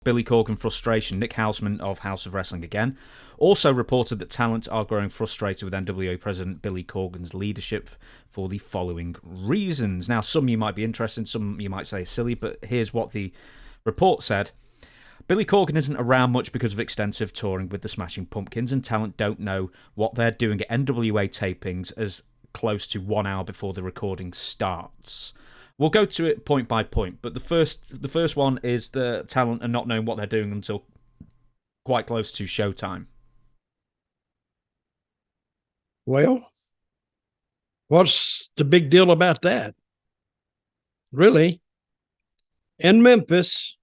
Billy Corgan frustration. Nick Houseman of House of Wrestling again also reported that talent are growing frustrated with NWA President Billy Corgan's leadership for the following reasons. Now, some you might be interested in, some you might say is silly, but here's what the report said. Billy Corgan isn't around much because of extensive touring with the Smashing Pumpkins, and talent don't know what they're doing at NWA tapings as close to 1 hour before the recording starts. We'll go to it point by point, but the first one is the talent and not knowing what they're doing until quite close to showtime. Well, what's the big deal about that? Really? In Memphis,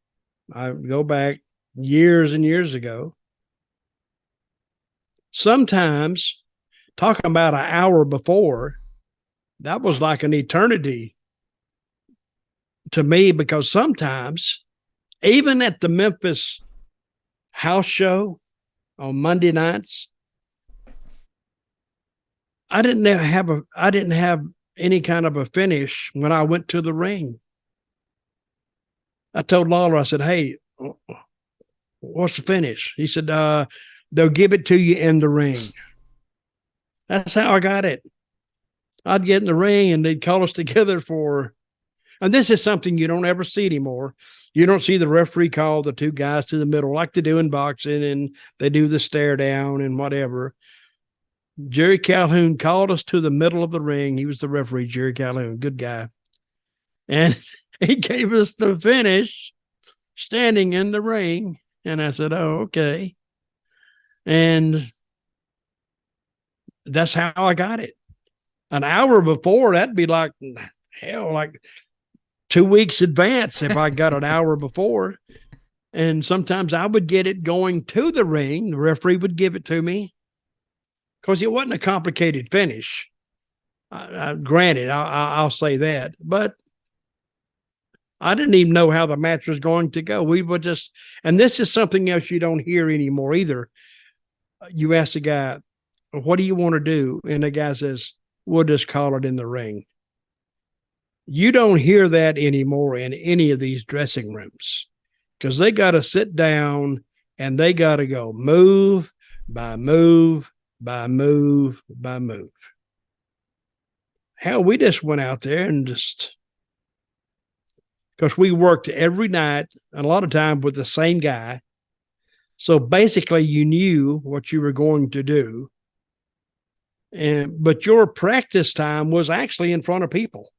I go back years and years ago, sometimes talking about an hour before, that was like an eternity to me, because sometimes, even at the Memphis house show on Monday nights, I didn't have any kind of a finish when I went to the ring. I told Lawler, I said, "Hey, what's the finish?" He said, "They'll give it to you in the ring." That's how I got it. I'd get in the ring and they'd call us together for, and this is something you don't ever see anymore. You don't see the referee call the two guys to the middle like they do in boxing, and they do the stare down and whatever. Jerry Calhoun called us to the middle of the ring. He was the referee, Jerry Calhoun, good guy. And he gave us the finish standing in the ring. And I said, "Oh, okay." And that's how I got it. An hour before, that'd be like, hell, like 2 weeks advance if I got an hour before. And sometimes I would get it going to the ring. The referee would give it to me because it wasn't a complicated finish. Granted, I'll say that. But I didn't even know how the match was going to go. We would just, and this is something else you don't hear anymore either. You ask the guy, "What do you want to do?" And the guy says, "We'll just call it in the ring." You don't hear that anymore in any of these dressing rooms, because they got to sit down and they got to go move by move by move by move. Hell, we just went out there and just, because we worked every night, a lot of time with the same guy. So basically you knew what you were going to do. But your practice time was actually in front of people.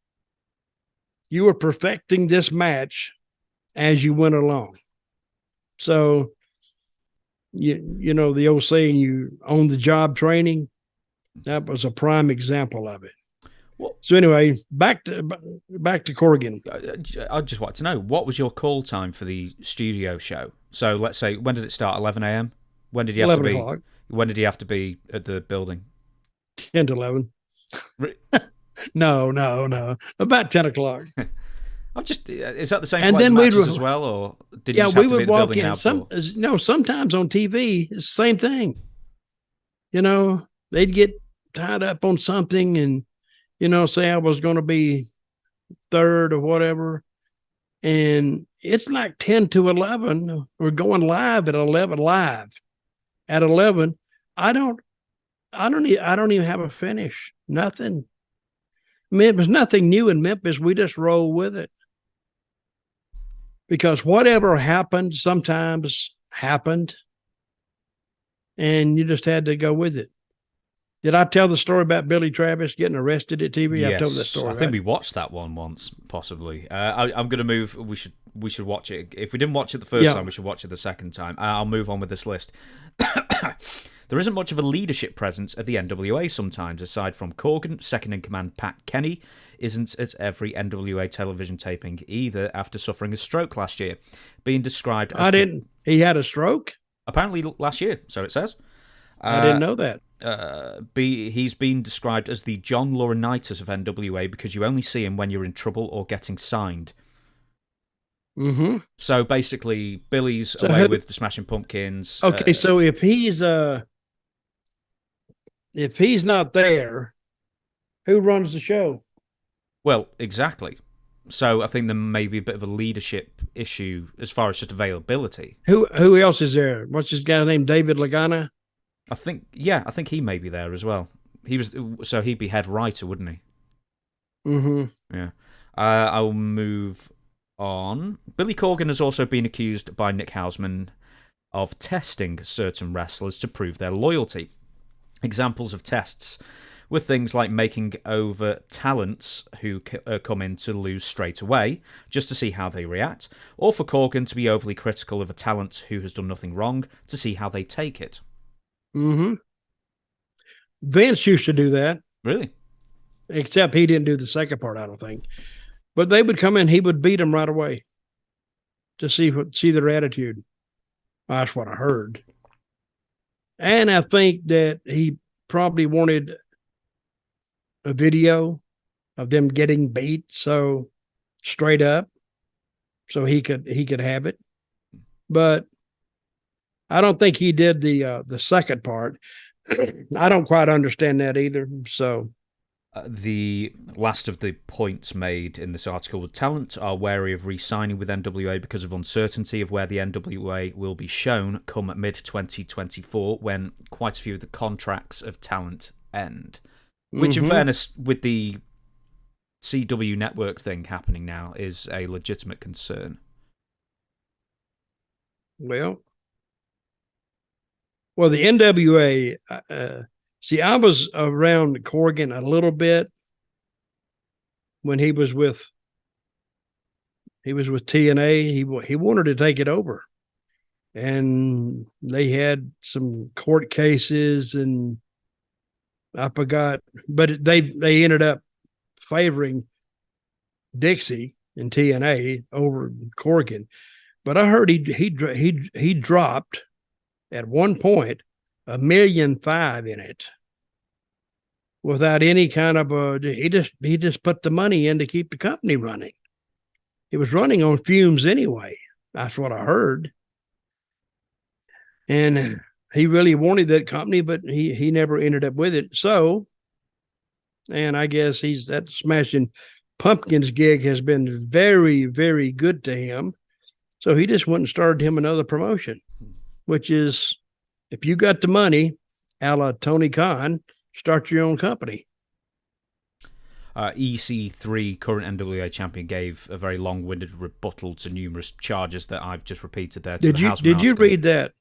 You were perfecting this match as you went along. So, you know, the old saying, you own the job training, that was a prime example of it. Well, so anyway, back to Corgan. I just want to know, what was your call time for the studio show? So let's say, when did it start? 11 a.m. When did you have to be? 11 o'clock. When did you have to be at the building? 10 to 11. No. About 10 o'clock. I'm just, is that the same and for like then the matches as well, or did you just have to be at the building now? Sometimes on TV, it's the same thing. You know, they'd get tied up on something and, you know, say I was going to be third or whatever. And it's like 10 to 11. We're going live at 11 live. At 11, I don't even have a finish. Nothing. I mean, it was nothing new in Memphis. We just roll with it. Because whatever happened sometimes happened. And you just had to go with it. Did I tell the story about Billy Travis getting arrested at TV? Yes, I told that story. I think we watched that one once, possibly. I'm going to move. We should watch it. If we didn't watch it the first time, we should watch it the second time. I'll move on with this list. There isn't much of a leadership presence at the NWA sometimes, aside from Corgan. Second in command Pat Kenny isn't at every NWA television taping either, after suffering a stroke last year. Being described as... He had a stroke? Apparently last year, so it says. I didn't know that. He's been described as the John Laurinaitis of NWA because you only see him when you're in trouble or getting signed. Mm-hmm. So basically, Billy's away with the Smashing Pumpkins. Okay, so if he's not there, who runs the show? Well, exactly. So I think there may be a bit of a leadership issue as far as just availability. Who else is there? What's this guy's name? David Lagana? I think he may be there as well. He'd be head writer, wouldn't he? Mm-hmm. Yeah. I'll move on. Billy Corgan has also been accused by Nick Hausman of testing certain wrestlers to prove their loyalty. Examples of tests were things like making over talents who come in to lose straight away, just to see how they react, or for Corgan to be overly critical of a talent who has done nothing wrong to see how they take it. Mm-hmm. Vince used to do that. Really? Except he didn't do the second part, I don't think. But they would come in, he would beat them right away to see their attitude. That's what I heard. And I think that he probably wanted a video of them getting beat so straight up so he could have it. But I don't think he did the second part. I don't quite understand that either. So the last of the points made in this article: talent are wary of re-signing with NWA because of uncertainty of where the NWA will be shown come mid-2024 when quite a few of the contracts of talent end. Which, in fairness, with the CW network thing happening now, is a legitimate concern. Well, the NWA, see, I was around Corgan a little bit when he was with TNA. He wanted to take it over, and they had some court cases, and I forgot, but they ended up favoring Dixie and TNA over Corgan. But I heard he dropped at one point $1.5 million in it without any kind of he just put the money in to keep the company running. It was running on fumes anyway. That's what I heard. And he really wanted that company, but he never ended up with it. So, and I guess that Smashing Pumpkins gig has been very, very good to him. So he just went and started him another promotion, which is, if you got the money, a la Tony Khan, start your own company. EC3, current NWA champion, gave a very long-winded rebuttal to numerous charges that I've just repeated there. Did you read that?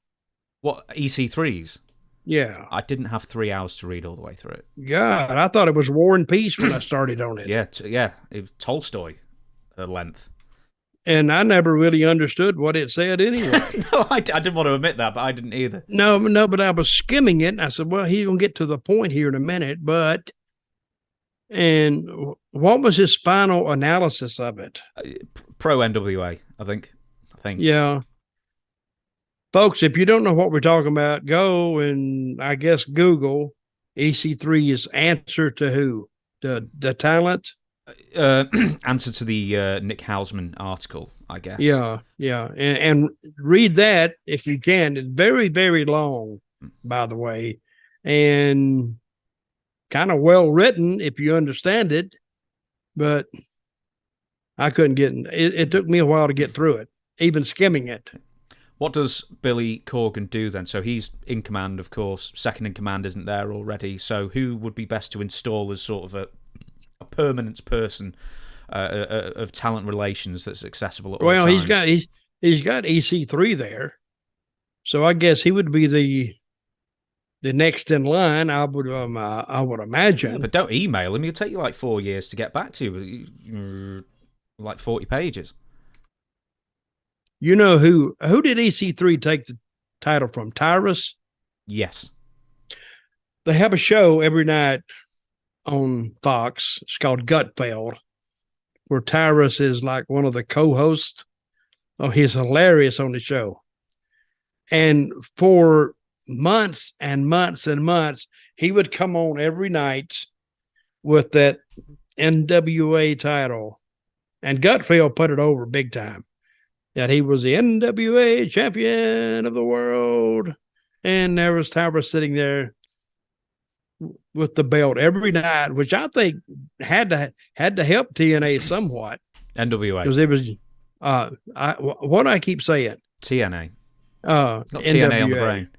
What, EC3's? Yeah. I didn't have 3 hours to read all the way through it. God, I thought it was War and Peace when I started on it. Yeah, it was Tolstoy at length. And I never really understood what it said anyway. No, I didn't want to admit that, but I didn't either. No, but I was skimming it, and I said, well, he's going to get to the point here in a minute, but... And what was his final analysis of it? Pro NWA, I think. Yeah. Folks, if you don't know what we're talking about, go and, I guess, Google EC3's answer to who? The talent? Answer to the Nick Hausman article, I guess. Yeah. And read that if you can. It's very, very long, by the way, and kind of well written if you understand it, but I couldn't get it. It took me a while to get through it, even skimming it. What does Billy Corgan do then? So he's in command, of course. Second in command isn't there already. So who would be best to install as sort of a permanent person of talent relations that's accessible at all times? he's got EC3 there, so I guess he would be the next in line. I would imagine. Yeah, but don't email him. It'll take you like 4 years to get back to you. Like 40 pages. You know who did EC3 take the title from? Tyrus? Yes. They have a show every night on Fox. It's called Gutfeld, where Tyrus is like one of the co-hosts. Oh, he's hilarious on the show. And for months and months and months, he would come on every night with that NWA title. And Gutfeld put it over big time, that he was the NWA champion of the world. And there was Tyrus sitting there with the belt every night, which I think had to help TNA somewhat. NWA. Because it was, what do I keep saying? TNA. Not TNA NWA. on the brain.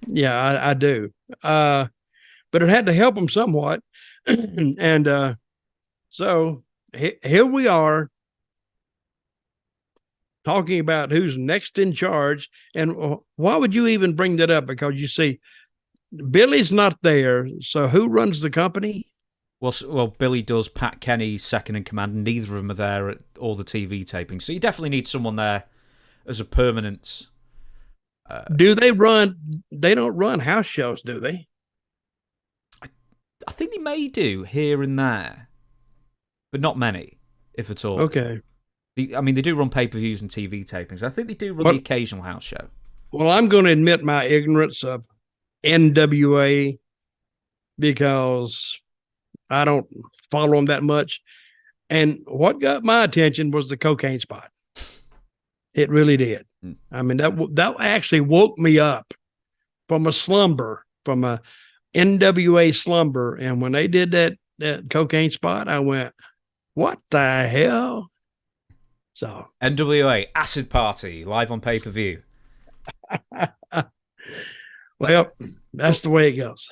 Yeah, I do. But it had to help them somewhat. And so here we are talking about who's next in charge. And why would you even bring that up? Because you see, Billy's not there. So who runs the company? Well, Billy does. Pat Kenny's second in command. And neither of them are there at all the TV tapings. So you definitely need someone there as a permanent. Do they run? They don't run house shows, do they? I think they may do here and there, but not many, if at all. Okay. They do run pay-per-views and TV tapings. I think they do run the occasional house show. Well, I'm going to admit my ignorance of NWA because I don't follow them that much. And what got my attention was the cocaine spot. It really did. I mean, that actually woke me up from a slumber, from a NWA slumber. And when they did that cocaine spot, I went, what the hell? So NWA Acid Party live on pay-per-view. Well, that's the way it goes.